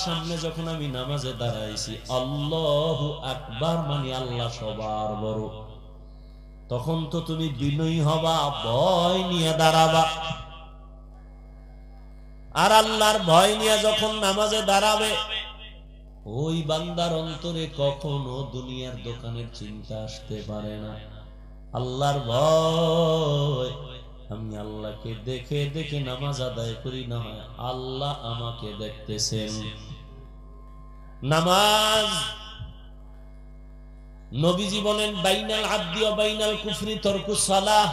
সামনে যখন আমি নামাজে দাঁড়াইছি, আল্লাহু আকবার মানে আল্লাহ সবার বড়, তখন তো তুমি বিনয়ী হবা, ভয় নিয়ে দাঁড়াবা। আর আল্লাহর ভয় নিয়ে যখন নামাজে দাঁড়াবে, ওই বান্দার অন্তরে কখনো দুনিয়ার দোকানের চিন্তা আসতে পারে না। আল্লাহর ভয়, আমি আল্লাহকে দেখে দেখে নামাজ আদায় করি, না হয় আল্লাহ আমাকে দেখতেছেন। নামাজ, নবীজি বলেন বাইনাল আবদি ওয়া বাইনাল কুফরি তারকুস সালাহ,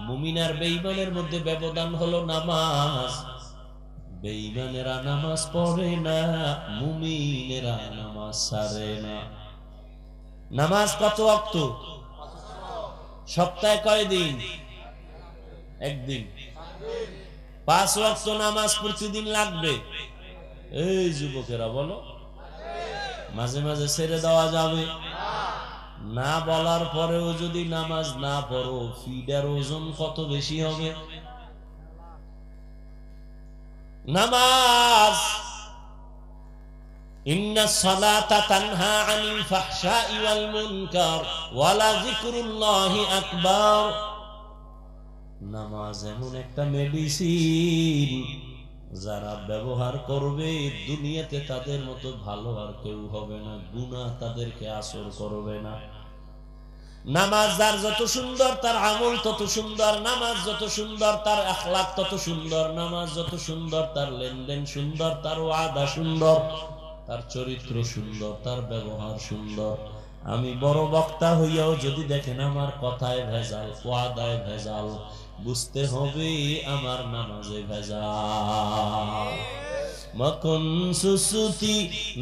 মুমিন আর বেঈমানের মধ্যে ব্যবধান হলো নামাজ। বেঈমানেরা নামাজ পড়ে না, মুমিনেরা নামাজ ছাড়ে না। নামাজ কত ওয়াক্ত? সপ্তাহে কয় দিন? একদিন। 5 ওয়াক্ত নামাজ প্রতিদিন লাগবে। এই যুবকেরা বলো, মাঝে মাঝে ছেড়ে দেওয়া যাবে না? বলার পরেও যদি নামাজ না পড়ো, ফিডার ওজন কত বেশি হবে? নামাজ, ইন্নাস সালাতা তানহা আনিল ফাহশাই ওয়াল মুনকার ওয়া লাযিকরুল্লাহি আকবার। নামাজ এমন একটা মেডিসিন, যারা ব্যবহার করবে দুনিয়াতে তাদের মতো ভালো আর কেউ হবে না, গুনাহ তাদেরকে আসর করবে না। নামাজ যার যত সুন্দর, তার আমল তত সুন্দর। নামাজ যত সুন্দর, তার আখলাক তত সুন্দর। নামাজ যত সুন্দর, তার লেনদেন সুন্দর, তার ওয়াদা সুন্দর, তার চরিত্র সুন্দর, তার ব্যবহার সুন্দর। আমি বড় বক্তা হইয়াও যদি দেখেন আমার কথায় ভেজাল, ওয়াদায় ভেজাল, বুঝতে হবে আমার নামাজে ভেজাল। মকুন সুসুতি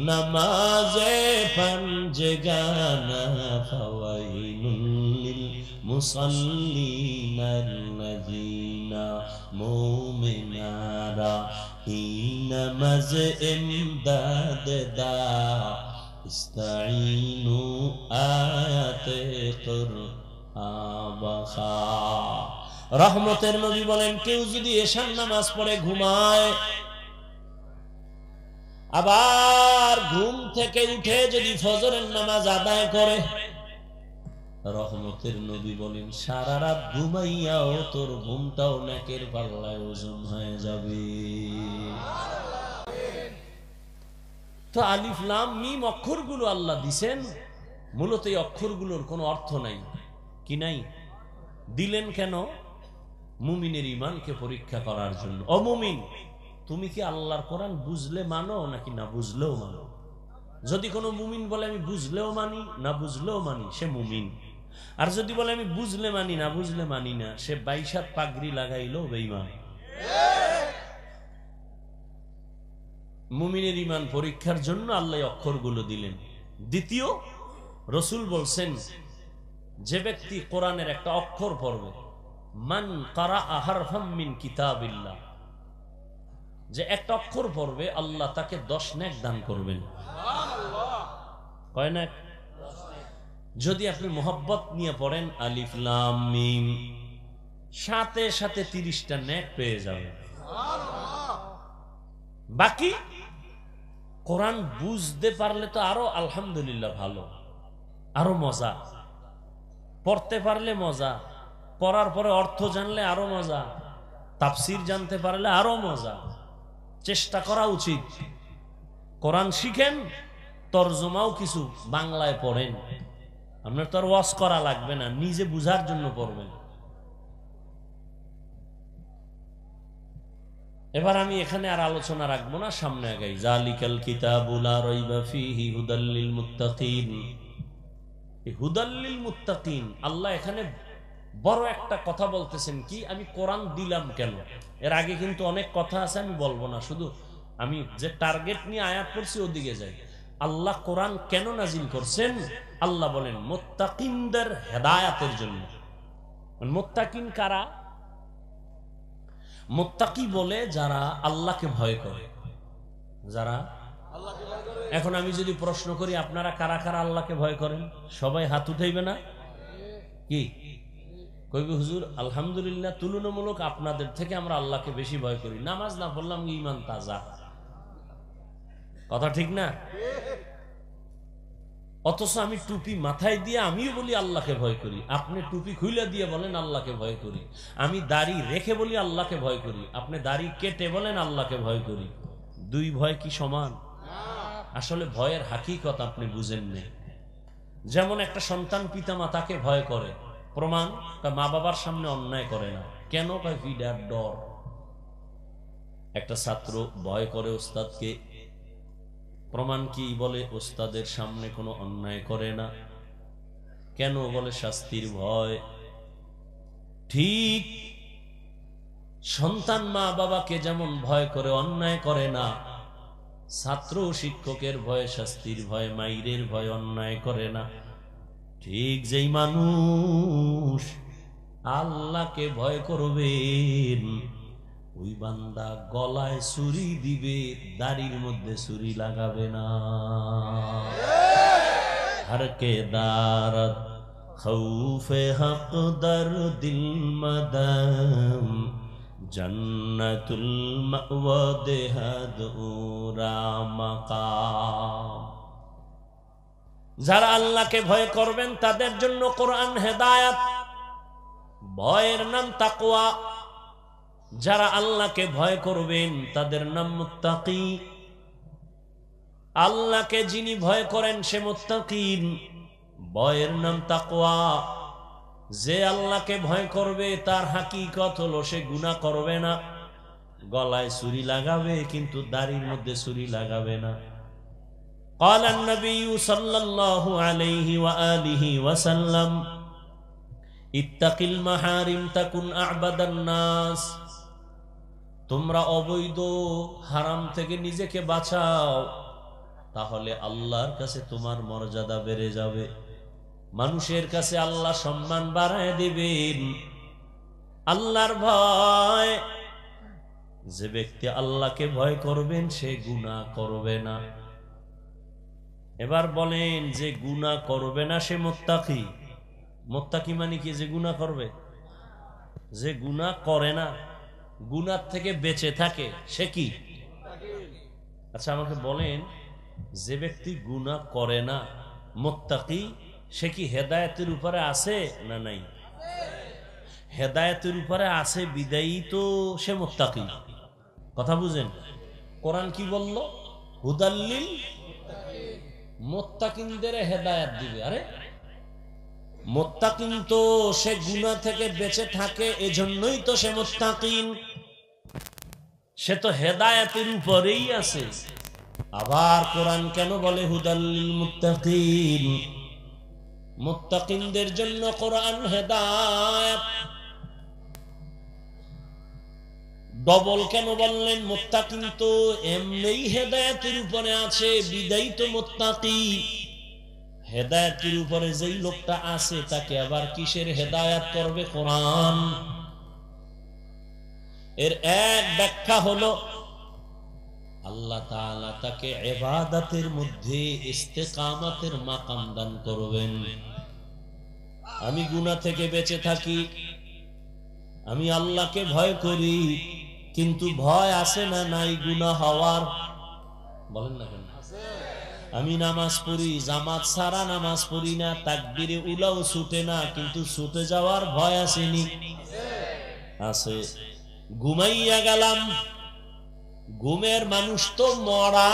নামাজে পঞ্জগানা ফাওয়াইলুল লিল মুসাল্লিনাল্লাযিনা মুমিনারা হিনা মাজ ইমদাদ দা ইস্তাঈনু আয়াতে কুরআবাখা। রহমতের নবী বলেন, কেউ যদি এশার নামাজ পড়ে ঘুমায়, আবার ঘুম থেকে উঠে যদি ফজরের নামাজ আদায় করে, রহমতের নবী বলেন সারা রাত ঘুমাইয়াও তোর ঘুমটাও নেকের পাল্লায় ওজন হয়ে যাবে। তো আলিফ লাম মিম অক্ষরগুলো আল্লাহ দিছেন, মূলত এই অক্ষরগুলোর কোনো অর্থ নাই। কি নাই? দিলেন কেন? মুমিনের ঈমানকে পরীক্ষা করার জন্য। অমুমিন, তুমি কি আল্লাহর কোরআন বুঝলে মানো নাকি না বুঝলেও মানো? যদি কোনো মুমিন বলে আমি বুঝলেও মানি না বুঝলেও মানি, সে মুমিন। আর যদি বলে আমি বুঝলে মানি না বুঝলে মানি না, সে 22 হাত পাগড়ি লাগাইলো বেঈমান। মুমিনের ঈমান পরীক্ষার জন্য আল্লাহ অক্ষরগুলো দিলেন। দ্বিতীয়, রাসূল বলছেন যে ব্যক্তি কোরআনের একটা অক্ষর পড়বে, মান কারাআ হারফাম মিন কিতাবিল্লাহ, যে একটা অক্ষর পড়বে আল্লাহ তাকে 10 নেক দান করবেন। কয় নেক? যদি আপনি মোহাব্বত নিয়ে পড়েন আলিফ লাম মিম, সাথে সাথে 30টা নেক পেয়ে যাবেন। বাকি কোরআন বুঝতে পারলে তো আরো আলহামদুলিল্লাহ ভালো, আরো মজা। পড়তে পারলে মজা, পড়ার পরে অর্থ জানলে আরো মজা, তাফসীর জানতে পারলে আরো মজা। চেষ্টা করা উচিত। কোরআন শিখেন, তরজমাও কিছু বাংলায় পড়েন। আপনার তো আর ওয়াজ করা লাগবে না, নিজে বুঝার জন্য পড়বেন। এবার আমি এখানে আর আলোচনা রাখবো না, সামনে আগাই। জালিকাল কিতাবু লা রাইবা ফীহি হুদাল লিল মুত্তাকিন। এই হুদাল লিল মুত্তাকিন, আল্লাহ এখানে বড় একটা কথা বলতেছেন। কি? আমি কোরআন দিলাম কেন? এর আগে কিন্তু অনেক কথা আছে, আমি বলবো না, শুধু আমি যে টার্গেট নিয়ে আয়াত পড়ছি ওদিকে যাই। আল্লাহ কোরআন কেন নাজিল করছেন? আল্লাহ বলেন মুত্তাকিনদের হেদায়াতের জন্য। মুত্তাকিন কারা? মুত্তাকি বলে যারা আল্লাহকে ভয় করে, যারা আল্লাহকে ভয় করে। এখন আমি যদি প্রশ্ন করি আপনারা কারা কারা আল্লাহকে ভয় করেন, সবাই হাত উঠাইবে না? কি কইবে? হুজুর আলহামদুলিল্লাহ, তুলনামূলক আপনাদের থেকে আমরা আল্লাহকে বেশি ভয় করি, নামাজ না পড়লাম ঈমান তাজা। কথা ঠিক না? অথচ আমি টুপি মাথায় দিয়ে আমিও বলি আল্লাহকে ভয় করি, আপনি টুপি খুলে দিয়ে বলেন আল্লাহকে ভয় করি। আমি দাড়ি রেখে বলি আল্লাহকে ভয় করি, আপনি দাড়ি কেটে বলেন আল্লাহকে ভয় করি। দুই ভয় কি সমান? আসলে ভয়ের হাকিকত আপনি বুঝেন না। যেমন একটা সন্তান পিতা মাতাকে ভয় করে, প্রমাণ মা বাবার সামনে অন্যায় করে না। কেন? ফিডার ডর। একটা ছাত্র ভয় করে ওস্তাদকে, প্রমাণ কি? বলে ওস্তাদের সামনে কোনো অন্যায় করে না। কেন? বলে শাস্তির ভয়। ঠিক সন্তান মা বাবাকে যেমন ভয় করে অন্যায় করে না, ছাত্র শিক্ষকের ভয়ে, শাস্তির ভয়, মাইরের ভয় অন্যায় করে না। ঠিক যেই মানুষ আল্লাহকে ভয় করবেন, ওই বান্দা গলায় ছুরি দিবে, দাড়ির মধ্যে ছুরি লাগাবে না। हर के दारत खौफे हक दर दिल मदम जन्नतुल मअवा देहद उरा मकाम। যারা আল্লাহকে ভয় করবেন তাদের জন্য কোরআন হেদায়েত, ভয়ের নাম তাকওয়া। যারা আল্লাহকে ভয় করবেন তাদের নাম মুত্তাকি। আল্লাহকে যিনি ভয় করেন সে মুত্তাকিন, ভয়ের নাম তাকওয়া। যে আল্লাহকে ভয় করবে তার হাকিকত হলো সে গুনাহ করবে না, গলায় ছুরি লাগাবে কিন্তু দাড়ির মধ্যে ছুরি লাগাবে না। قال النبي صلى الله عليه وآله وسلم اتق المحارم تكن أعبد الناس। তোমরা অবৈধ হারাম থেকে নিজেকে বাঁচাও, তাহলে আল্লাহর কাছে তোমার মর্যাদা বেড়ে যাবে, মানুষের কাছে আল্লাহ সম্মান বাড়ায় দিবেন। আল্লাহর ভয়, যে ব্যক্তি আল্লাহকে ভয় করবেন সে গুনাহ করবে না। এবার বলেন, যে গুনাহ করবে না সে মুত্তাকি। মুত্তাকি মানে কি? যে গুনাহ করবে। যে গুনাহ করে না, গুনাহ থেকে বেঁচে থাকে, সে কি? আচ্ছা আমাকে বলেন, যে ব্যক্তি গুনাহ করে না, মুত্তাকি, সে কি হেদায়েতের উপরে আছে না নাই? হেদায়েতের উপরে আছে বিদায়ী তো সে মুত্তাকি। কথা বুঝেন? কোরআন কি বলল? হুদাল্লিল মুত্তাকিনদের হেদায়েত দিবে। আরে মুত্তাকিন তো সে গুনাহ থেকে বেঁচে থাকে, এজন্যই তো সে মুত্তাকিন, সে তো হেদায়েতের উপরেই আছে। আবার কোরআন কেন বলে হুদাল্লিল মুত্তাকিন? মুত্তাকিনদের জন্য কোরআন হেদায়েত। ডবল কেন বললেন? মুত্তাকিন তো এমনিই হেদায়েতের উপরে আছে, বিদায়ী তো মুত্তাকি। হেদায়েতের উপরে যেই লোকটা আছে তাকে আবার কিসের হেদায়েত করবে? কোরআন। এর এক ব্যাখ্যা হলো আল্লাহ তাআলা তাকে ইবাদতের মধ্যে ইস্তেকামতের মাকাম দান করবেন। আমি গুনাহ থেকে বেঁচে থাকি, আমি আল্লাহকে ভয় করি, কিন্তু ভয় আছে না নাই গুনাহ হওয়ার? বলেন না কেন? আমি নামাজ পড়ি, জামাত ছাড়া নামাজ পড়ি না, তাকবীরে উলাও ছুটে না, কিন্তু ছুটে যাওয়ার ভয় আসেনি? আছে। ঘুমাইয়া গেলাম, ঘুমের মানুষ তো মরা।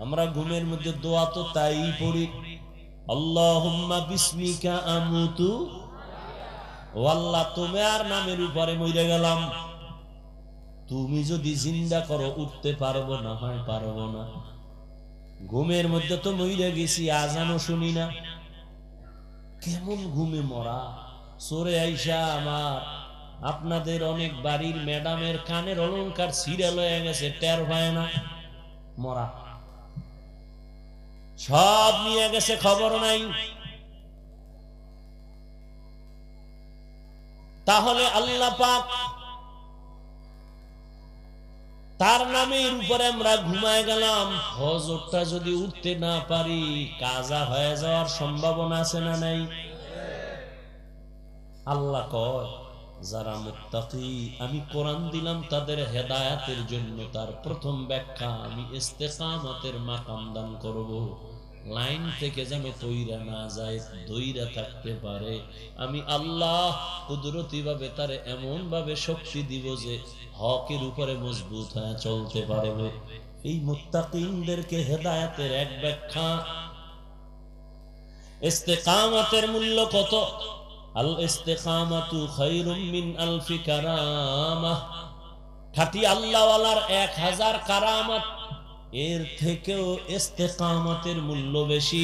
আমরা ঘুমের মধ্যে দোয়া তো তাই পড়ি, আল্লাহুম্মা বিসমিকা আমুতু, ও আল্লাহ তোমার নামের উপরে মরে গেলাম, তুমি যদি জিন্দা করো উঠতে পারবো না হয় পারবো না। ঘুমের মধ্যে তো মরে গেছি, আজানও শুনি না। কেমন ঘুমে মরা! সরে আইসা আমার আপনাদের অনেক বাড়ির ম্যাডামের কানের অলংকার সিরিয়াল হয়ে গেছে, টের পায় না, মরা। সব নিয়ে গেছে, খবর নাই। তাহলে আল্লাহ পাক তার নামের উপরে আমরা ঘুমায় গেলাম, ফজরটা যদি উঠতে না পারি কাজা হয়ে যাওয়ার সম্ভাবনা আছে না নাই? আল্লাহ কয় যারা মুত্তাকি, আমি কোরআন দিলাম তাদের হেদায়াতের জন্য। তার প্রথম ব্যাখ্যা, আমি ইস্তেকামতের মাকাম দান করব, লাইন থেকে যেন কইরা না যায়, দইরা থাকতে পারে। আমি আল্লাহ কুদরতি ভাবে তারে এমন ভাবে শক্তি দিব যে হকের উপরে মজবুত হয়ে চলতে পারবে। এই মুত্তাকিনদেরকে হেদায়াতের এক ব্যাখ্যা। ইস্তেকামতের মূল্য কত? আল ইস্তিকামাতু খায়রুম মিন আলফি কারামাহ। খাঁটি আল্লাহওয়ালার 1000 কারামত, এর থেকেও ইস্তিকামতের মূল্য বেশি।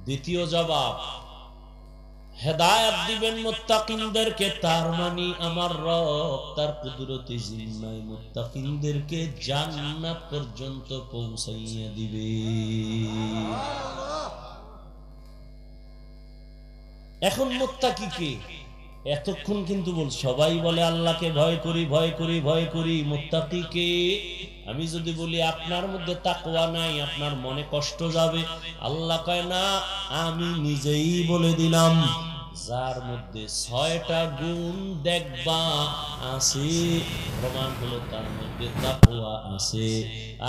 দ্বিতীয় জবাব, হেদায়েত দিবেন মুত্তাকিনদেরকে, তার মানে আমার রব তার কুদরতি জিম্মায় মুত্তাকিনদেরকে জান্নাত পর্যন্ত পৌঁছাইয়া দিবে। এখন মুত্তাকি কে? এতক্ষণ কিন্তু সবাই বলে আল্লাহকে ভয় করি, ভয় করি, ভয় করি। মুত্তাকি কে? আমি যদি বলি আপনার মধ্যে তাকওয়া নাই, আপনার মনে কষ্ট যাবে। আল্লাহ কয় না, আমি নিজেই বলে দিলাম, যার মধ্যে 6টা গুণ দেখবা আছে, প্রমাণ হলো তার মধ্যে তাকওয়া আছে।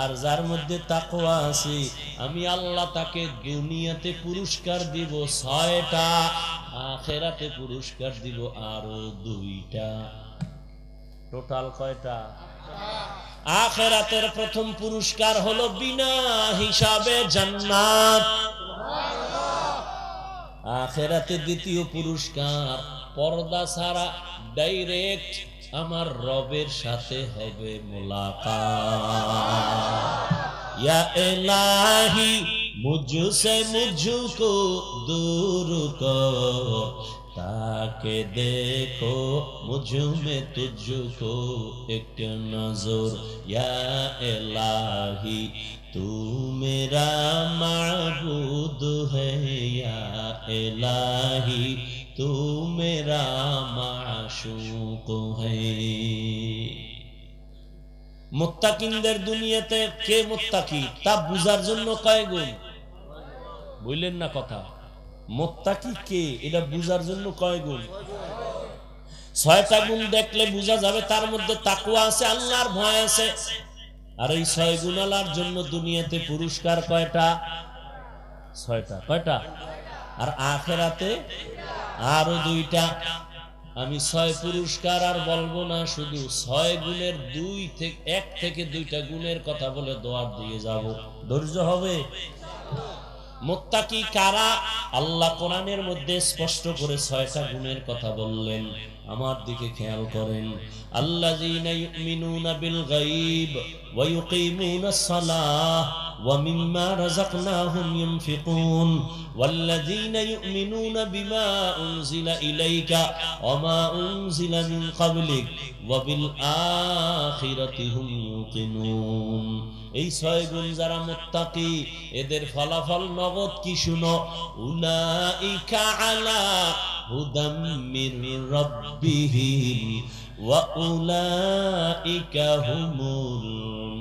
আর যার মধ্যে তাকওয়া আছে, আমি আল্লাহ তাকে দুনিয়াতে পুরস্কার দিব 6টা, আখিরাতে পুরস্কার দিব আরো 2টা। টোটাল কয়টা? আখিরাতের প্রথম পুরস্কার হলো বিনা হিসাবে জান্নাত। আখিরাতে দ্বিতীয় পুরস্কার পর্দা ছাড়া ডাইরেক্ট আমার রবের সাথে হবে মুলাকাত। ইয়া ইলাহি মুঝসে মুঝকো दूर কর, তাকে দেখো মুঝ में तुझको एक नजर। या इलाही तू मेरा माबूद है, या इलाही तू मेरा माशूक है। মুত্তাকিনদের দুনিয়াতে কে মুত্তাকি তা বুঝার জন্য কয় গুণ? বুঝলেন না কথা? মুত্তাকি কে এটা বুঝার জন্য কয় গুণ? 6টা গুণ দেখলে বোঝা যাবে তার মধ্যে তাকওয়া আছে, আল্লাহর ভয় আছে। আর এই 6 গুণালার জন্য দুনিয়াতে পুরস্কার কয়টা? 6টা। কয়টা? আর আখিরাতে আরো 2টা। আমি 6 পুরস্কার আর বলবো না, শুধু 6 গুণের 1 থেকে 2টা গুণের কথা বলে দোয়ার দিয়ে যাব। ধৈর্য হবে? মুত্তাকি কারা? আল্লাহ কোরআনের মধ্যে স্পষ্ট করে 6টা গুণের কথা বললেন। আমার দিকে খেয়াল করেন। আল্লাযীনা ইউমিনুনা বিল গায়ব ওয়া ইউকিমুনাস সালাহ ওয়া মিম্মা রাযাকনাহুম ইউনফিকুন ওয়াল্লাযীনা ইউমিনুনা বিমা উনজিলা ইলাইকা ওয়া মা উনজিলা মিন ক্বাবলিক ওয়া বিল আখিরাতি হুম ইউকিনুন। এই 6 গুণ যারা মুত্তাকি, এদের ফলাফল নগদ কি শুনো? উলাইকা আলা হুদাম মির রাব্বিহিম ওয়া উলাইকা হুমুল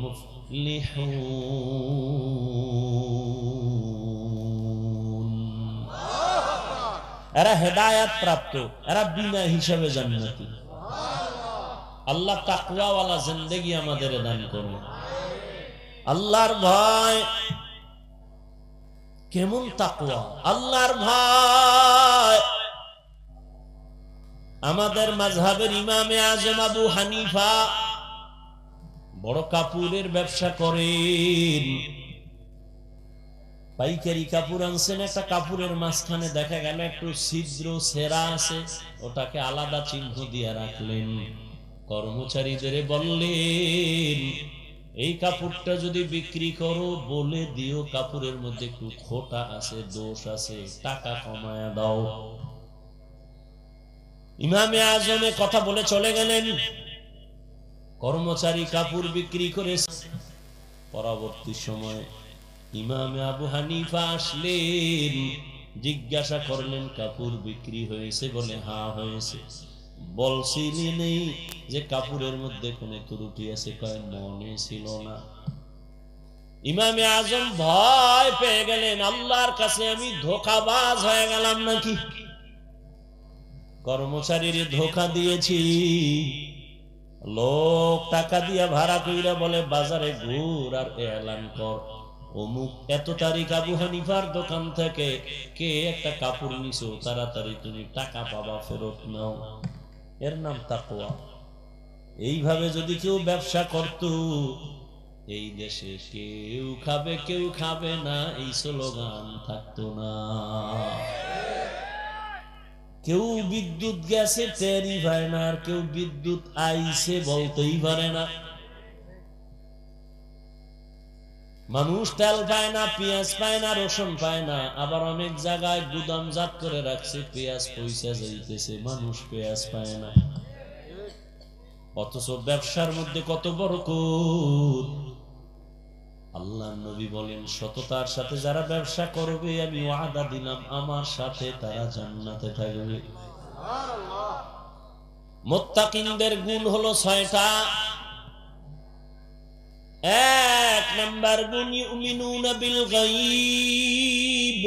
মুফলিহুন। এরা হেদায়েত প্রাপ্ত, এরা বিনা হিসাবে জান্নাতি। আল্লাহ তাকওয়া ওয়ালা জিন্দেগি আমাদের দান করুন। আল্লাহর ভয় কেমন তাকওয়া? আল্লাহর ভয় আমাদের মাযহাবের ইমামে আযম আবু হানিফা বড় কাপড়ের ব্যবসা করেন। পাইকারি কাপড় আনছেন, একটা কাপড়ের মাঝখানে দেখা গেল একটু ছিদ্র ছেঁড়া আছে, ওটাকে আলাদা চিহ্ন দিয়ে রাখলেন। কর্মচারীদের বললেন, এই কাপড়টা যদি বিক্রি করো বলে দিও কাপড়ের মধ্যে একটু খোঁটা আছে, দোষ আছে, টাকা কমায়া দাও। ইমামে আজমে কথা বলে চলে গেলেন। কর্মচারী কাপড় বিক্রি করে। পরবর্তী সময় ইমামে আবু হানিফা আসলেন, জিজ্ঞাসা করলেন কাপড় বিক্রি হয়েছে? বলে হ্যাঁ হয়েছে। বলছিলি নেই যে কাপড়ের মধ্যে কোনো ত্রুটি আছে? কয় মনে ছিল না। ইমামে আজম ভয় পেয়ে গেলেন, আল্লাহর কাছে আমি ধোঁকাবাজ হয়ে গেলাম নাকি? কর্মচারীর ধোঁকা দিয়েছি, লোক টাকা দিয়া ভাড়া কইরা বলে বাজারে ঘুর আর এলান কর অমুক এত তারিখ আবু হানিফার দোকান থেকে কে একটা কাপড় নিছো, তাড়াতাড়ি তুমি টাকা পাবা, ফেরত নাও। এর নাম তাকওয়া। এইভাবে যদি কেউ ব্যবসা করত, এই দেশে কেউ খাবে কেউ খাবে না এই স্লোগান থাকতো না। কেউ বিদ্যুৎ গেছে টেরই পায় না, আর কেউ বিদ্যুৎ আইছে বলতেই পারে না। মানুষ তেল পায় না, পেঁয়াজ পায় না, রসুন পায় না, আবার অনেক জায়গায় গুদামজাত করে রাখছে, পেঁয়াজ পয়সা যাইতেছে, মানুষ পেঁয়াজ পায় না। অথচ ব্যবসার মধ্যে কত বরকত। আল্লাহ নবী বলেন, সততার সাথে যারা ব্যবসা করবে আমি ওয়াদা দিলাম আমার সাথে তারা জান্নাতে থাকবে। মুত্তাকিনদের গুণ হলো 6টা। এক নাম্বার গুণ, ইউমিনুনা বিল গায়ব।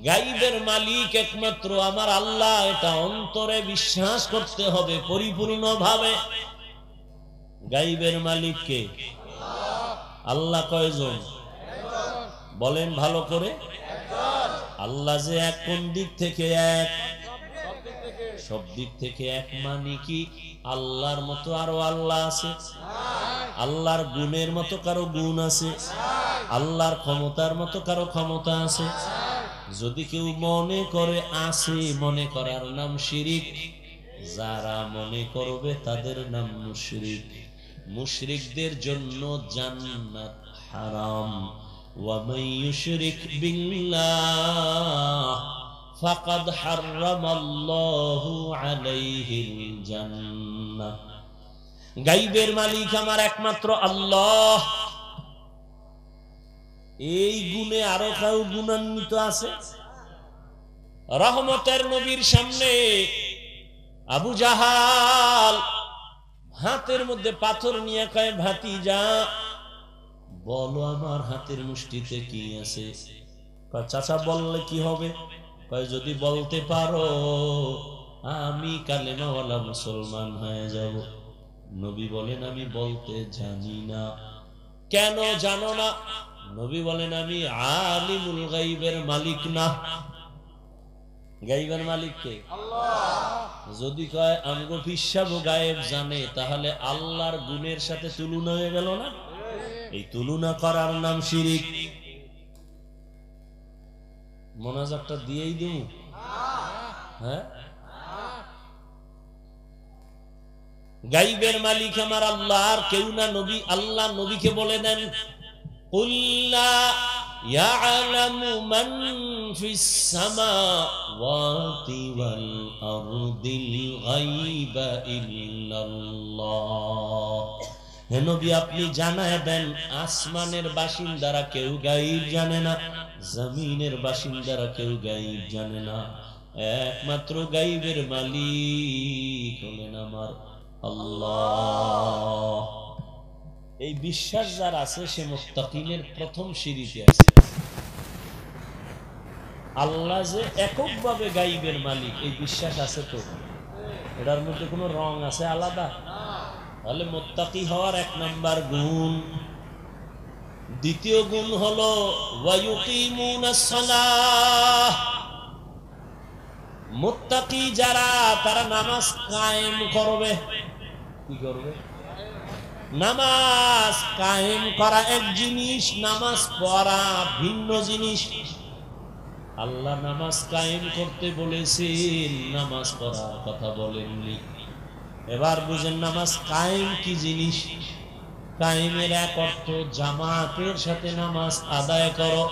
গায়বের মালিক একমাত্র আমার আল্লাহ, এটা অন্তরে বিশ্বাস করতে হবে পরিপূর্ণভাবে। গায়বের মালিক কে? আল্লাহ। কয়জন? বলেন ভালো করে। আল্লাহ যে এক, কোন দিক থেকে এক? সব দিক থেকে এক। মানে কি আল্লাহর মতো আরো আল্লাহ আছে? আল্লাহর গুণের মতো কারো গুণ আছে? আল্লাহর ক্ষমতার মতো কারো ক্ষমতা আছে? যদি কেউ মনে করে আছে, মনে করার নাম শিরিক। যারা মনে করবে তাদের নাম মুশরিক। মুশরিকদের জন্য জান্নাত হারাম। ওয়া মান ইউশরিক বিল্লাহ ফাকাদ হারামাল্লাহু আলাইহিল জান্নাহ। গায়বের মালিক আমার একমাত্র আল্লাহ। এই গুণে আরো কাউ গুণান্বিত আছে? রহমতের নবীর সামনে আবু জাহাল হাতের মধ্যে পাথর নিয়ে কয়, ভাতিজা বলো আমার হাতের মুষ্টিতে কি আছে? চাচা বললে কি হবে? কয় যদি বলতে পারো আমি কালেমাওয়ালা মুসলমান হয়ে যাব। নবী বলেন আমি বলতে জানি না। কেন জানো না? নবী বলেন আমি আলিমুল গায়বের মালিক না। গায়বের মালিক কে? আল্লাহ। যদি কয় আমগো পিসাব গায়েব জানে, তাহলে আল্লাহর গুণের সাথে তুলনা হয়ে গেল না? এই তুলনা করার নাম শিরিক। মোনাজাতটা দিয়েই দেব। হ্যাঁ, গায়বের মালিক আমার আল্লাহ, আর কেউ না। নবী, আল্লাহ নবীকে বলে দেন, কুল লা ইয়ালামু মান ফিস সামাওয়াতি ওয়াল আরদিল গায়বা ইল্লাল্লাহ। হে নবী আপনি জানায় দেন, আসমানের বাসিন্দারা কেউ গায়ব জানে না, জমিনের বাসিন্দারা কেউ গায়ব জানে না। একমাত্র গায়বের মালিক হলেন আমার আল্লাহ। এই বিশ্বাস যার আছে সে মুত্তাকিনের প্রথম সিঁড়িতে আছে। আল্লাহ যে এককভাবে গায়বের মালিক, এই বিশ্বাস আছে তো? এটার মধ্যে কোনো রং আছে আলাদা? তাহলে মুত্তাকি হওয়ার এক নাম্বার গুণ। দ্বিতীয় গুণ হলো ওয়ায়ুকিমুনাস সালাহ। মুত্তাকি যারা, তারা নামাজ কায়েম করবে। কি করবে? নামাজ কায়েম করা এক জিনিস, নামাজ পড়া ভিন্ন জিনিস। আল্লাহ নামাজ কায়েম করতে বলেছেন, নামাজ পড়ার কথা বলেননি। এবার বুঝেন নামাজ কায়েম কি জিনিস। কায়েমের এক অর্থ জামাতের সাথে নামাজ আদায় করো।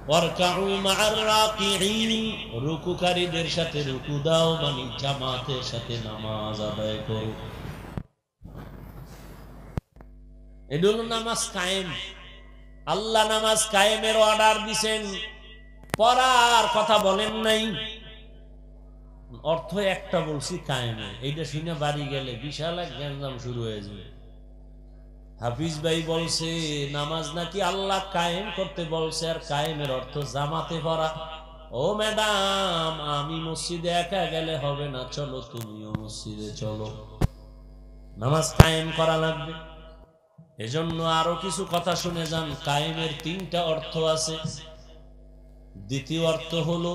ওয়ারকাউ মা'আর রাকিঈন, রুকুকারীদের সাথে রুকু দাও, মানে জামাতের সাথে নামাজ আদায় করো। এটা হলো নামাজ কায়েম। আল্লাহ নামাজ কায়েমের অর্ডার দিছেন, পড়ার কথা বলেন নাই। অর্থ একটা বলছি কায়েমে। এইটা শুনে বাড়ি গেলে বিশাল এক গ্যাঞ্জাম শুরু হয়ে যাবে। হাফিজ ভাই বলছে নামাজ নাকি আল্লাহ কায়েম করতে বলছে, আর কায়েমের অর্থ জামাতে পড়া। ও ম্যাডাম, আমি মসজিদে একা গেলে হবে না, চলো তুমিও মসজিদে চলো, নামাজ কায়েম করা লাগবে। এজন্য আরো কিছু কথা শুনে যান। কায়েমের তিনটা অর্থ আছে। দ্বিতীয় অর্থ হলো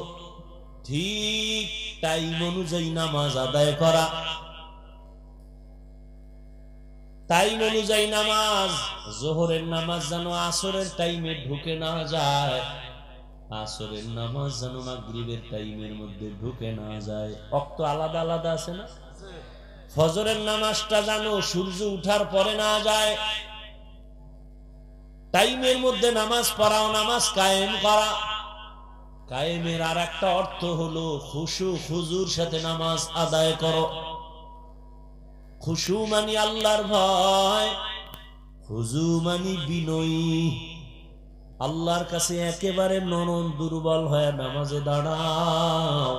ঠিক টাইম অনুযায়ী নামাজ আদায় করা। টাইম অনুযায়ী নামাজ, জোহরের নামাজ যেন আসরের টাইমে ঢুকে না যায়, আসরের নামাজ যেন মাগরিবের টাইমের মধ্যে ঢুকে না যায়। ওয়াক্ত আলাদা আলাদা আছে না? ফজরের নামাজটা যেন সূর্য উঠার পরে না যায়। টাইমের মধ্যে নামাজ পড়াও, নামাজ কায়েম করা। কায়েমের আর একটা অর্থ হলো খুশু খুজুর সাথে নামাজ আদায় করো। খুশু মানি আল্লাহর ভয়, খুজু মানি বিনয়ী। আল্লাহর কাছে একেবারে নরম দুর্বল হয়ে নামাজে দাঁড়াও।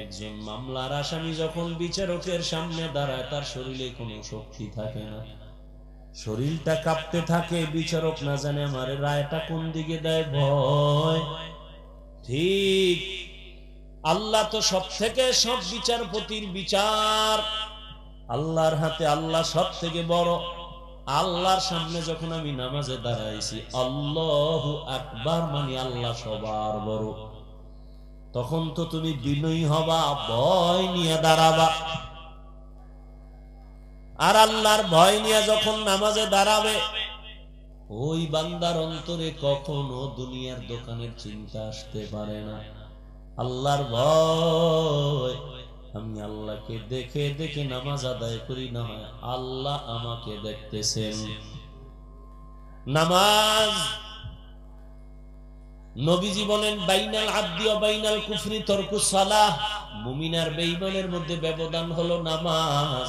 একজন মামলার আসামি যখন বিচারকের সামনে দাঁড়ায়, তার শরীরে কোনো শক্তি থাকে না, শরীরটা কাঁপতে থাকে। বিচারক না জানে আমার রায়টা কোন দিকে দেয়, ভয়। ঠিক আল্লাহ তো সব থেকে সব বিচারপতির বিচার আল্লাহর হাতে, আল্লাহ সব থেকে বড়। আল্লাহর সামনে যখন আমি নামাজে দাঁড়াইছি, আল্লাহু আকবার মানে আল্লাহ সবার বড়, তখন তো তুমি বিনয়ী হবা, ভয় নিয়ে দাঁড়াবা। আর আল্লাহর ভয় নিয়ে যখন নামাজে দাঁড়াবে, ওই বান্দার অন্তরে কখনো দুনিয়ার দোকানের চিন্তা আসতে পারে না। আল্লাহর ভয়, আমি আল্লাহকে দেখে দেখে নামাজ আদায় করি, না হয় আল্লাহ আমাকে দেখতেছেন। নামাজ, নবীজি বলেন বাইনাল আবদি ওয়া বাইনাল কুফরি তারকুস সালাহ। মুমিন আর বেঈমানের মধ্যে ব্যবধান হলো নামাজ।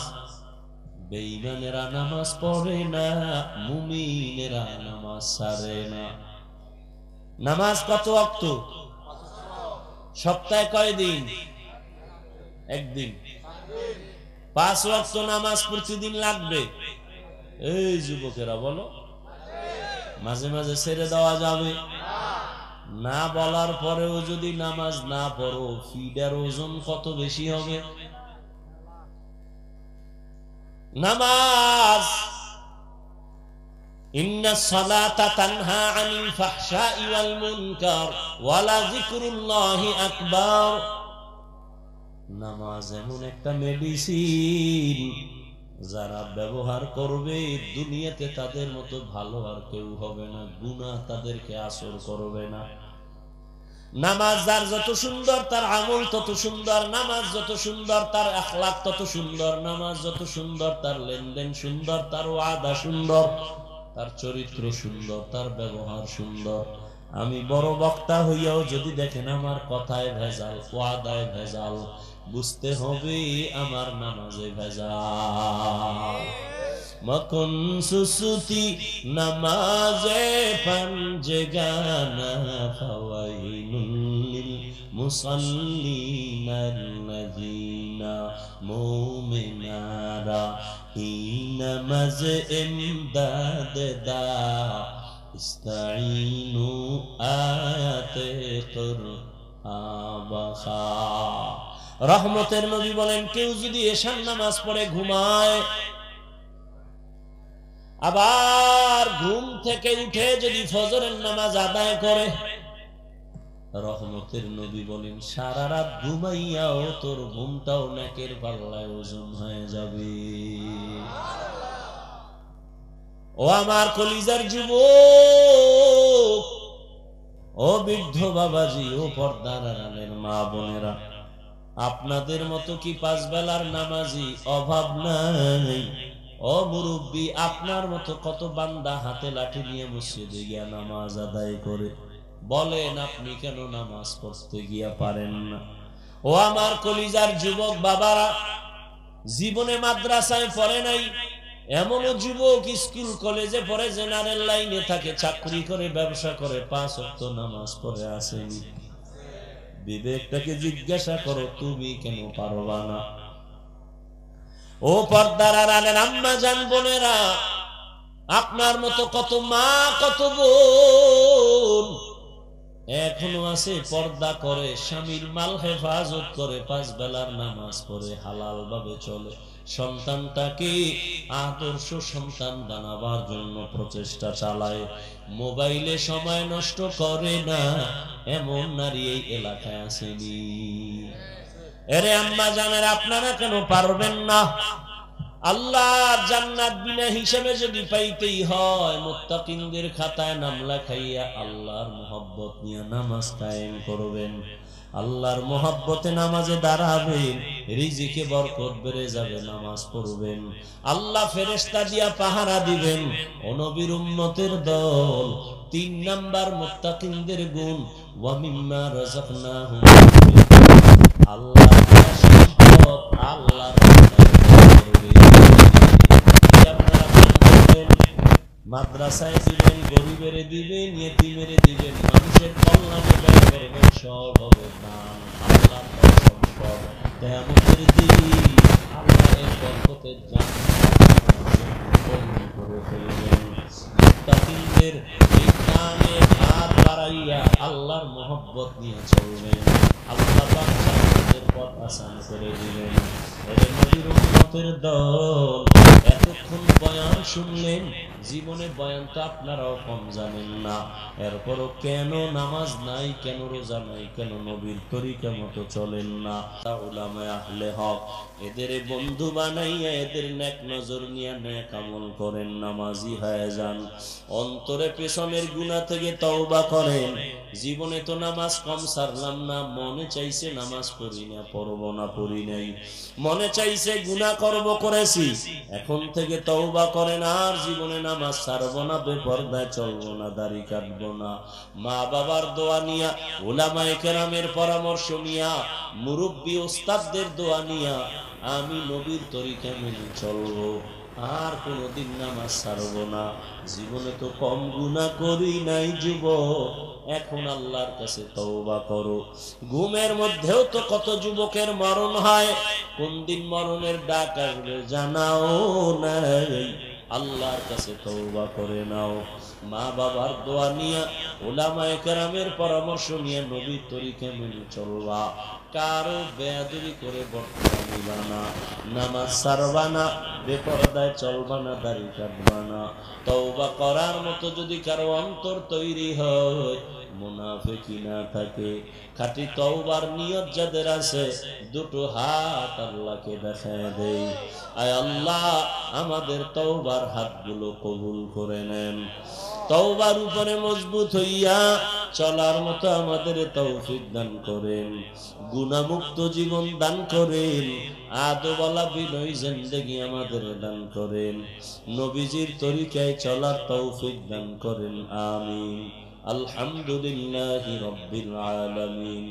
বেঈমানেরা নামাজ পড়ে না, মুমিনেরা নামাজ ছাড়ে না। নামাজ কত ওয়াক্ত? সপ্তাহে কয় দিন? একদিন। 5 ওয়াক্ত নামাজ প্রতিদিন লাগবে। এই যুবকেরা বলো, মাঝে মাঝে ছেড়ে দেওয়া যাবে না? বলার পরেও যদি নামাজ না পড়ো, ফিডার ওজন কত বেশি হবে? নামাজ, ইন্নাস সালাতা তানহা আনিল ফাহশাই ওয়াল মুনকার ওয়া লাযিকরুল্লাহি আকবার। নামাজ এমন একটা মেডিসিন, যারা ব্যবহার করবে দুনিয়াতে তাদের মতো ভালো আর কেউ হবে না, গুনাহ তাদেরকে আসর করবে না। নামাজ যার যত সুন্দর, তার আমল তত সুন্দর। নামাজ যত সুন্দর, তার আখলাক তত সুন্দর। নামাজ যত সুন্দর, তার লেনদেন সুন্দর, তার ওয়াদা সুন্দর, তার চরিত্র সুন্দর, তার ব্যবহার সুন্দর। আমি বড় বক্তা হইয়াও যদি দেখেন আমার কথায় ভেজাল, ওয়াদায় ভেজাল, বুঝতে হবে আমার নামাজে ভেজাল। মকুন সুসুতি নামাজে পঞ্জগানা ফাওয়াইলুল লিল মুসাল্লিনাল্লাযিনা মুমিনারা হি নামাজ ইমদাদ দা ইস্তাইনু আয়াতে কুরআবাখা। রহমতের নবী বলেন, কেউ যদি এশার নামাজ পড়ে ঘুমায়, আবার ঘুম থেকে উঠে যদি ফজরের নামাজ আদায় করে, রহমতের নবী বলেন সারা রাত ঘুমাইয়াও তোর ঘুমটাও নেকের পাল্লায় ওজন হয়ে যাবে। ও আমার কলিজার যুবক, ও বৃদ্ধ বাবাজি, ও পর্দার আড়ালের মা বোনেরা, আপনাদের মতো কি 5 বেলার নামাজি অভাব নাই? ও মুরব্বী, আপনার মতো কত বান্দা হাতে লাঠি নিয়ে মসজিদে গিয়া নামাজ আদায় করে, বলেন আপনি কেন নামাজ পড়তে গিয়া পারেন না? ও আমার কলিজার যুবক বাবারা, জীবনে মাদ্রাসায় পড়ে নাই, এমনও যুবক স্কুল কলেজে পড়ে, জেনারেল লাইনে থাকে, চাকরি করে, ব্যবসা করে, 5 ওয়াক্ত নামাজ পড়ে আসেনি। বিবেকটাকে জিজ্ঞাসা করো, তুমি কেন পারবা না? ও পর্দার আড়ালের আম্মা জান বোনেরা, আপনার মতো কত মা, কত বোন এখনো আছে পর্দা করে, স্বামীর মাল হেফাজত করে, 5 বেলার নামাজ পড়ে, হালাল ভাবে চলে, সন্তানটাকে আদর্শ সন্তান বানাবার জন্য প্রচেষ্টা চালায়, মোবাইলে সময় নষ্ট করে না, এমন নারী এই এলাকায় আসেনি? এরে আম্মা জানেন, আপনারা কেন পারবেন না? আল্লাহ জান্নাত বিনা হিসাবে যদি পাইতেই হয়, মুত্তাকিনদের খাতায় নাম লেখাইয়া আল্লাহর মোহাব্বত নিয়ে নামাজ কায়েম করবেন, আল্লাহর মোহাব্বতে নামাজে দাঁড়াবেন, রিজিকে বরকত বেড়ে যাবে, নামাজ পড়বেন, আল্লাহ ফেরেশতা দিয়া পাহারা দিবেন। ও নবীর উম্মতের দল, 3 নাম্বার মুত্তাকিনদের গুণ, ওয়া মিম্মা রাযাকনাহুম, আল্লাহ সম্পদ আল্লাহর মাদ্রাসায় দিবেন, গরিবের দিবেন, ইয়েতিমের দিবেন, মানুষের কল্যাণে ব্যয় করবেন, সব হবে দান, আল্লাহর সম্পদ। কিয়ামতের দিন আল্লাহর বরকতের জান্নাত করে ফেলবেন। মুত্তাকিনদের এই কানে হাত বাড়াইয়া আল্লাহর মহব্বত নিয়ে চলবেন, আল্লাহ পাক জান্নাতের পথ আসান করে দিবেন। এর নবীর উম্মতের দল, এতক্ষণ বয়ান শুনলেন, জীবনে বয়ান তো আপনারাও কম জানেন না, এরপরও কেন নামাজ নাই, কেন রোজা নাই, কেন নবীর তরিকা মতো চলেন না? উলামায়ে আহলে হক এদের বন্ধু বানাইয়া এদের নেক নজর নিয়ে নেক আমল করেন, নামাজি হয়ে যান, অন্তরে পেছনের গুনাহ থেকে তওবা করেন। জীবনে তো নামাজ কম ছাড়লাম না, মনে চাইছে নামাজ পড়ি না, পড়ব না, পড়ি নাই, মনে চাইছে গুনাহ করব, করেছি, এখন থেকে তওবা করেন, আর জীবনে নামাজ ছাড়বো না, বেপরদায় চলবো না, দাড়ি কাটবো না, মা বাবার দোয়া নিয়া, উলামায়ে কেরামের পরামর্শ নিয়া, মুরব্বী ওস্তাদদের দোয়া নিয়া আমি নবীর তরিকা মেনে চলবো, আর কোনদিন নামাজ ছাড়বো না। জীবনে তো কম গুনাহ করি নাই যুবক, এখন আল্লাহর কাছে তওবা করো। ঘুমের মধ্যেও তো কত যুবকের মরণ হয়, কোন দিন মরণের ডাক আসবে জানাও নাই, আল্লাহর কাছে তওবা করে নাও। মা বাবার দোয়া নিয়া, উলামায়ে কেরামের পরামর্শ নিয়ে নবীর তরিকা মেনে চলবা, কারো বেয়াদবি করে বর্তমান নিবা না, নামাজ ছাড়বা না, বেপরদায় চলবা না, দাড়ি কাটবা না। তওবা করার মতো যদি কারো অন্তর তৈরি হয়, মুনাফিকি না থাকে, খাঁটি তওবার নিয়ত যাদের আছে, দুটো হাত আল্লাহকে দেখায় দেই, আয় আল্লাহ আমাদের তওবার হাতগুলো কবুল করে নেন, তওবার উপরে মজবুত হইয়া চলার মতো আমাদের তৌফিক দান করেন, গুনাহমুক্ত জীবন দান করেন, আদবওয়ালা বিনয়ী জিন্দেগি আমাদের দান করেন, নবীজির তরিকায় চলার তৌফিক দান করেন, আমিন। আলহামদুলিল্লাহি রাব্বিল আলামিন,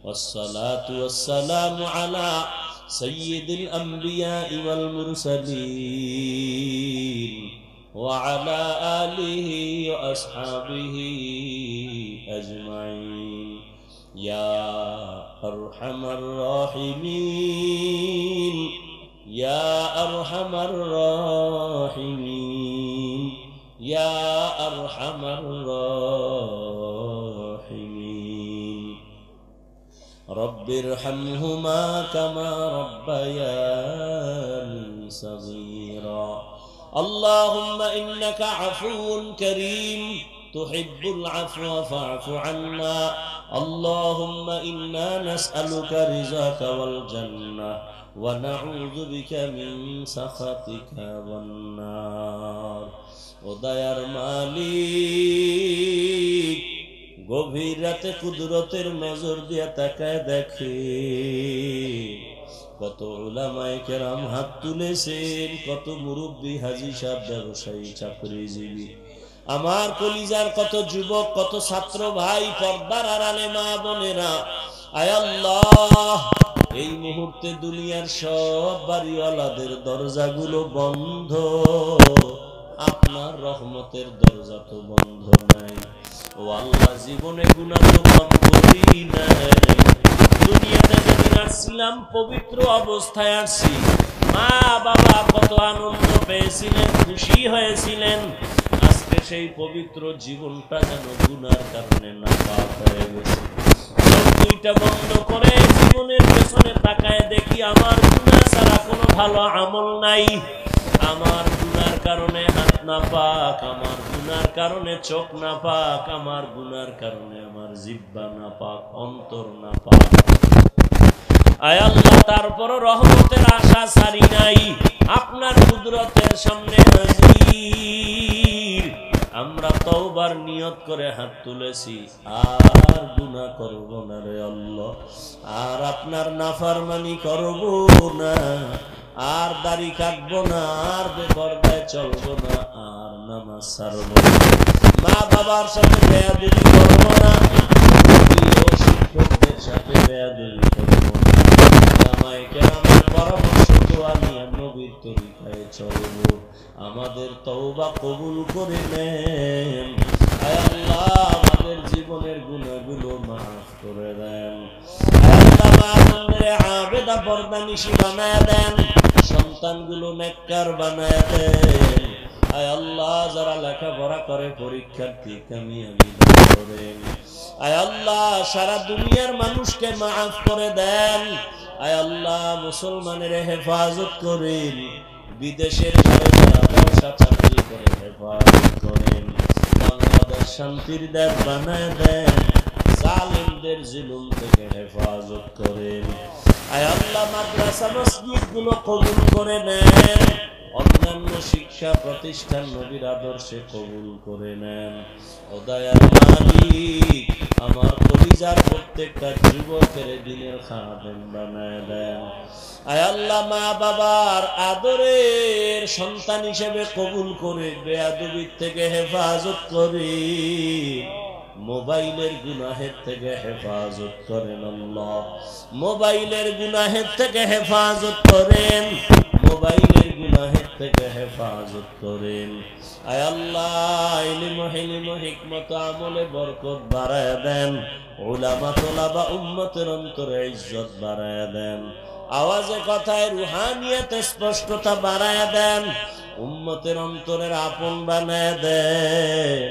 ওয়াসসালাতু ওয়াসসালামু আলা সাইয়্যিদিল আমবিয়া ওয়াল মুরসালিন وعلى آله وأصحابه أجمعين يا أرحم الراحمين يا أرحم الراحمين يا أرحم الراحمين رب ارحمهما كما ربياني صغيرا اللهم إنك عفو كريم تحب العفو فاعف عنا اللهم إنا نسألك رضاك والجنة ونعوذ بك من سخطك والنار وديار মালিক গভীর রাতে কুদরতের নজর দিয়া তাকায় দেখে কত উলামায়ে কেরাম হাত তুলেছেন, কত মুরব্বী হাজী সাহেব ব্যবসায়ী চাকরিজীবী, আমার কলিজার কত যুবক, কত ছাত্র ভাই, পর্দার আড়ালে মা বোনেরা, আয় আল্লাহ এই মুহূর্তে দুনিয়ার সব বাড়িওয়ালাদের দরজাগুলো বন্ধ, আপনার রহমতের দরজা তো বন্ধ নাই। ও আল্লাহ জীবনে গুনাহ তো কম করি নাই, দুনিয়াতে যেদিন আসছিলাম পবিত্র অবস্থায় আসছি, মা বাবা কত আনন্দ পেয়েছিলেন, খুশি হয়েছিলেন, আজকে সেই পবিত্র জীবনটা যেন গুনার কারণে নাপাক হয়ে গেছে। দুইটা বন্ধ করে জীবনের পেছনে তাকায় দেখি আমার গুনাহ ছাড়া কোনো ভালো আমল নাই। আমার গুনার কারণে হাত নাপাক, আমার গুনার কারণে চোখ নাপাক, আমার গুনার কারণে আমার জিহ্বা নাপাক, অন্তর নাপাক। আয় আল্লাহ, তারপর রহমতের আশা ছাড়ি নাই, আপনার কুদরতের সামনে হাজির। আমরা তওবার নিয়ত করে হাত তুলেছি, আর গুনাহ করব না রে আল্লাহ, আর আপনার নাফরমানি করব না, আর দাড়ি কাটবো না, আর বেপরদায় চলবো না, আর নামাজ ছাড়বো না, মা বাবার সাথে বেয়াদবি করবো না, শিক্ষকদের সাথে বেয়াদবি করবো না, জামাইকে আমার পরামর্শ দোয়া নিয়ে নবীর তরিকায় চলবো। আমাদের তওবা কবুল করে নেন। আয় আল্লাহ, আমাদের জীবনের গুনাহগুলো মাফ করে দেন। আয় আল্লাহ, মা বোনদের আবেদা পর্দানিশী বানায় দেন, সন্তানগুলো নেককার বানায় দেন। আয় আল্লাহ, যারা লেখাপড়া করে পরীক্ষার্থী কামিয়াবি দান করেন। আয় আল্লাহ, সারা দুনিয়ার মানুষকে মাফ করে দেন। আয় আল্লাহ, মুসলমানের হেফাজত করেন, বিদেশের ঘরে যারা ব্যবসা চাকরি করে হেফাজত করেন, বাংলাদেশ শান্তির দেশ বানায় দেন, জালিমদের জুলুম থেকে হেফাজত করেন। আয় আল্লাহ, মাদ্রাসা মসজিদ গুলো কবুল করে নেন, অন্যান্য শিক্ষা প্রতিষ্ঠান নবীর আদর্শে কবুল করে নেন। ও দয়ার মালিক, আমার কলিজার প্রত্যেকটা যুবকের দিনের খাদেম বানায় দেন। আয় আল্লাহ, মা বাবার আদরের সন্তান হিসেবে কবুল করে, বেয়াদবির থেকে হেফাজত করে, মোবাইলের গুনাহের থেকে হেফাজত করেন আল্লাহ, মোবাইলের গুনাহের থেকে হেফাজত করেন, মোবাইলের গুনাহের থেকে হেফাজত করেন। আয় আল্লাহ, ইলম হিলম হিকমত আমলে বরকত বাড়ায় দেন, উলামা তোলাবা উম্মতের অন্তরে ইজ্জত বাড়ায় দেন, আওয়াজে কথায় রুহানিয়তে স্পষ্টতা বাড়ায় দেন, উম্মতের অন্তরের আপন বানায় দেন।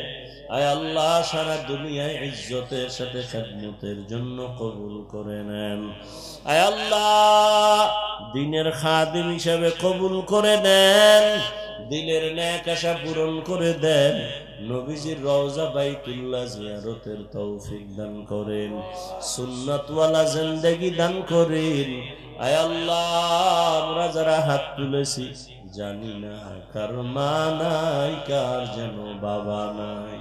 আয় আল্লাহ, সারা দুনিয়ায় ইজ্জতের সাথে খেদমতের জন্য কবুল করে নেন। আয় আল্লাহ, দিনের খাদিম হিসেবে কবুল করে নেন, দিলের নেক আশা পূরণ করে দেন, নবীজির রওজা বাইতুল্লাহ জিয়ারতের তৌফিক দান করেন, সুন্নাতওয়ালা জিন্দেগি দান করেন। আয় আল্লাহ, আমরা যারা হাত তুলেছি জানি না কার মা নাই, কার যেন বাবা নাই।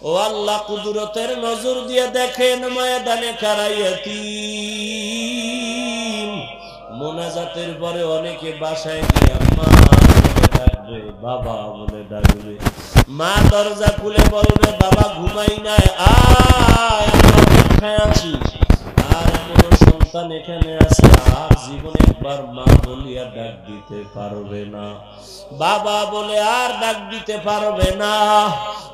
ও আল্লাহ, কুদরতের নজর দিয়ে দেখেন ময়দানে কারা ইয়াতীম। মোনাজাতের পরে অনেকে বাসায় গিয়ে মা বলে ডাকবে, বাবা বলে ডাকবে, মা দরজা খুলে বলবে বাবা ঘুমাই নাই, আয় আমরা অপেক্ষায় আছি। আর এমন সন্তান এখানে আছে, আর জীবনে একবার মা বলিয়া ডাক দিতে পারবে না, বাবা বলে আর ডাক দিতে পারবে না।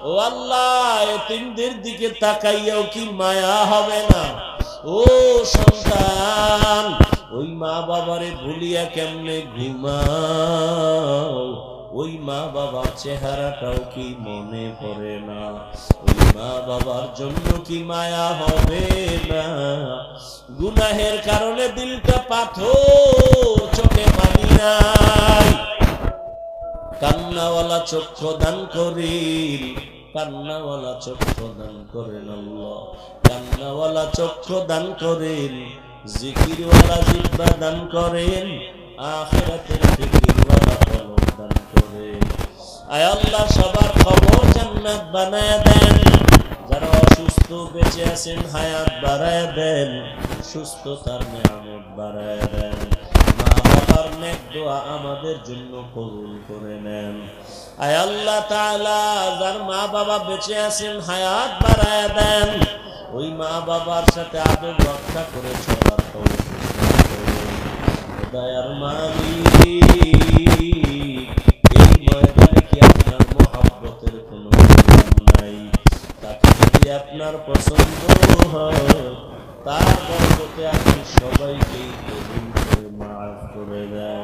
ও আল্লাহ, এতিমদের দিকে তাকাইয়াও কি মায়া হবে না? ও সন্তান, ওই মা বাবারে ভুলিয়া কেমনে ঘুমাও? ওই মা বাবার চেহারাটাও কি মনে পড়ে না? ওই মা বাবার জন্য কি মায়া হবে না? গুনাহের কারণে দিলটা পাথর, চোখে পানি নাই, কান্নাওয়ালা চক্ষু দান করেন, কান্নাওয়ালা চক্ষু দান করেন আল্লাহ, কান্নাওয়ালা চক্ষু দান করেন, জিকিরওয়ালা জিহ্বা দান করেন, আখিরাতের ফিকিরওয়ালা কলব দান করেন। আয় আল্লাহ, সবার খবর জান্নাত বানায় দেন, যারা অসুস্থ বেঁচে আছেন হায়াত বাড়ায় দেন, সুস্থতার নিয়ামত বাড়ায় দেন, মা বাবার নেক দোয়া আমাদের জন্য কবুল করে নেন। আয় আল্লাহ তাআলা, যার মা বাবা বেঁচে আছেন হায়াত বাড়ায় দেন, ওই মা বাবার সাথে আদব রক্ষা করে চলার তৌফিক দান করুন। দয়ার মালিক, এই ময়দানে কি আপনার মহব্বতের কোনো নাম নাই? তাকে যদি আপনার পছন্দ হয়, তার বরকতে আপনি সবাইকেই কবুল করে মাফ করে দেন।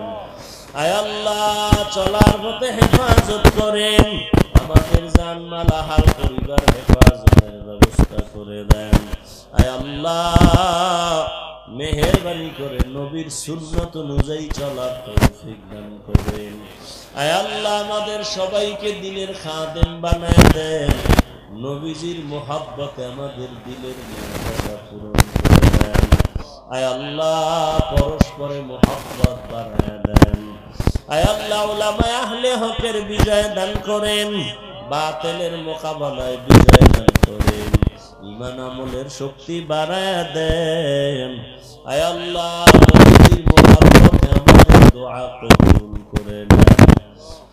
আয় আল্লাহ, চলার পথে হেফাজত করেন, আমাদের জানমাল আহাল পরিবার হেফাজতের ব্যবস্থা করে দেন। আয় আল্লাহ মেহেরবানি করে নবীর সুন্নত অনুযায়ী চলার তৌফিক দান করেন। আয় আল্লাহ আমাদের সবাইকে দিনের খাদেম বানায় দেন। নবীজির মোহাব্বতে আমাদের দিলের মর্যাদা পূরণ করে দেন। আয় আল্লাহ পরস্পরে মোহাব্বত বাড়ায় দেন। আয় আল্লাহ উলামায়ে আহলে হকের বিজয় দান করেন, বাতিলের মোকাবেলায় বিজয় দান করেন, ঈমান আমলের শক্তি বাড়ায় দেন। আয় আল্লাহ নবীর মোহাব্বতে আমাদের দোয়া কবুল করে নেন।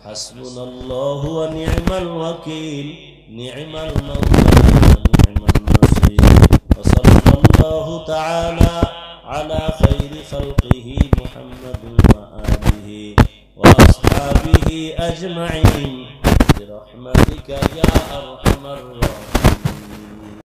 হাসবুনাল্লাহু ওয়া নি'মাল ওয়াকিল, নি'মাল মাওলা ওয়া নি'মান নাসির। ওয়া সাল্লাল্লাহু তাআলা আলা খাইরি খালকিহি মুহাম্মাদিন ওয়া আলিহি ওয়া আসহাবিহি আজমাইন বিরহমাতিকা ইয়া আরহামার